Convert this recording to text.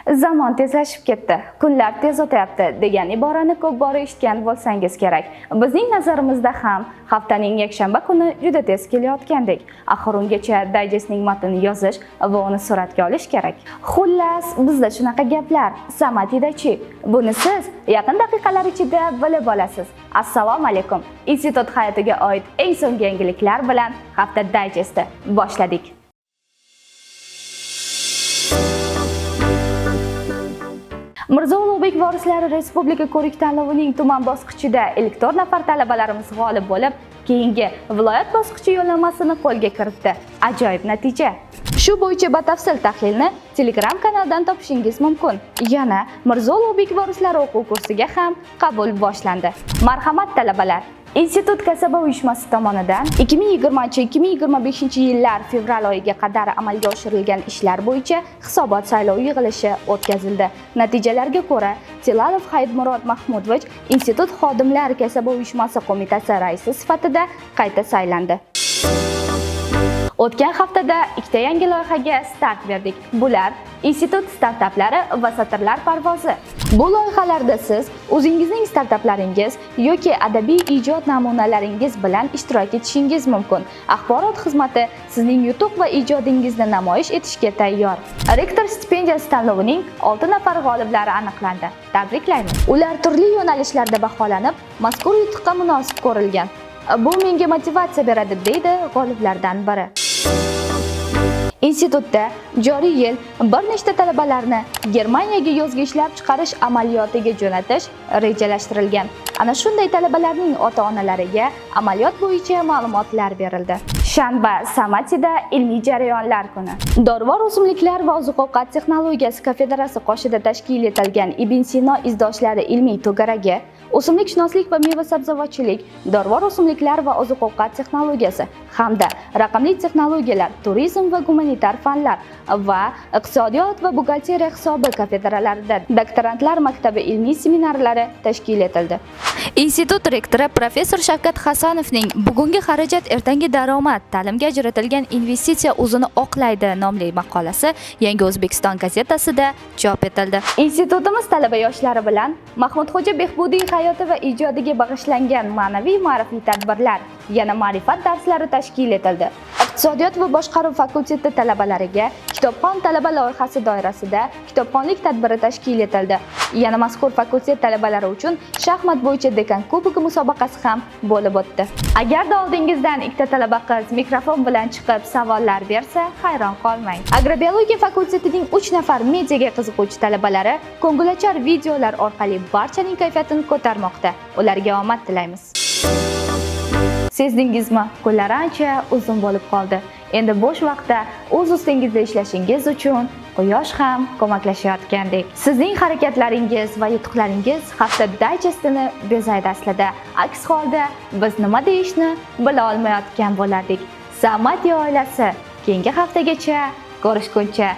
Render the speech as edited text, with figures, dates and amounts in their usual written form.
Zamon tezlashib ketdi, kunlar tez o'tyapti degan iborani ko'p bora eshitgan bo'lsangiz kerak. Bizning nazarimizda ham haftaning yakshanba kuni juda tez kelayotgandek. Axir ungacha dayjestning matnini yozish va uni suratga olish kerak. Xullas, bizda shunaqa gaplar. Samatida-chi? Buni siz yaqin daqiqalar ichida bilib olasiz. Assalomu alaykum. Institut hayotiga oid eng so'nggi yangiliklar bilan hafta dayjesti boshladik. Mirzo Ulug'bek vorislari Respublika ko'rik tanlovining tuman bosqichida ilk 4 nafar talabalarimiz g'olib bo'lib, keyingi viloyat bosqichi yo'llanmasini qo'lga kiritdi. Ajoyib natija. Shu bo'yicha batafsil tahlilni Telegram kanalidan topishingiz mumkin. Yana Mirzo Ulug'bek vorislari o'quv kursiga ham qabul boshlandi. Marhamat talabalar! Institut kasaba uyushmasi tomonidan 2020-2025 yillar fevral oyiga qadar amalga oshirilgan ishlar bo'yicha hisobot saylov yig'ilishi o'tkazildi. Natijalarga ko'ra, Tilalov Haydmurod Mahmudovich Institut xodimlar kasaba uyushmasi qo'mitasi raisi sifatida qayta saylandi. O'tgan haftada ikkita yangi loyihaga start berdik. Bular institut startaplari va satrlar parvozi. Bu loyihalarda siz o'zingizning startaplaringiz yoki adabiy ijod namunalaringiz bilan ishtirok etishingiz mumkin. Axborot xizmati sizning yutuq va ijodingizni namoyish etishga tayyor. Rektor stipendiyasi tanlovining 6 nafar g'oliblari aniqlandi. Tabriklaymiz. Ular turli yo'nalishlarda baholanib, mazkur yutuqqa munosib ko'rilgan. Bu menga motivatsiya beradi, deydi g'oliblardan biri. Institutda joriy yil bir nechta talabalarni Germaniyaga yozgi ishlab chiqarish amaliyotiga jo'natish rejalashtirilgan. Ana shunday talabalarning ota-onalariga amaliyot bo'yicha ma'lumotlar berildi. Shanba Samatida ilmiy jarayonlar kuni. Dorivor o'simliklar va oziq-ovqat texnologiyasi kafedrasi qoshida tashkil etilgan Ibn Sino izdoshlari ilmiy to'garagi o'simlikshunoslik va meva-sabzavotchilik, dorivor o'simliklar va oziq-ovqat texnologiyasi hamda raqamli texnologiyalar, turizm va gumanitar fanlar va iqtisodiyot va buxgalteriya hisobi kafedralarida doktorantlar maktabi ilmiy seminarlari tashkil etildi. Institut rektori professor Shavkat Hasanovning bugungi xarajat ertangi daromad ta'limga ajratilgan investitsiya o'zini oqlaydi nomli maqolasi Yangi O'zbekiston gazetasida chop etildi. Institutimiz talaba yoshlari bilan Mahmudxo'ja Behbudiy hayoti va ijodiga bag'ishlangan ma'naviy ma'rifiy tadbirlar, yana ma'rifat darslari tashkil etildi. Iqtisodiyot va boshqaruv fakulteti talabalariga kitobxon talaba loyihasi doirasida kitobxonlik tadbiri tashkil etildi. Yana mazkur fakultet talabalari uchun shaxmat bo'yicha dekan kubogi musobaqasi ham bo'lib o'tdi. Agarda oldingizdan ikkita talaba qiz mikrofon bilan chiqib savollar bersa, hayron qolmang. Agrobiologiya fakultetining 3 nafar mediaga qiziquvchi talabalari ko'ngilochar videolar orqali barchaning kayfiyatini ko'tarmoqda. Ularga omad tilaymiz. Sezdingizmi? Kunlar ancha uzun bo'lib qoldi. Endi bo'sh vaqtda o'z ustingizda ishlashingiz uchun quyosh ham ko'maklashayotgandek. Sizning harakatlaringiz va yutuqlaringiz hafta dayjestini bezaydi aslida. Aks holda biz nima deyishni bila olmayotgan bo'lardik. Samatiya oilasi keyingi haftagacha ko'rishguncha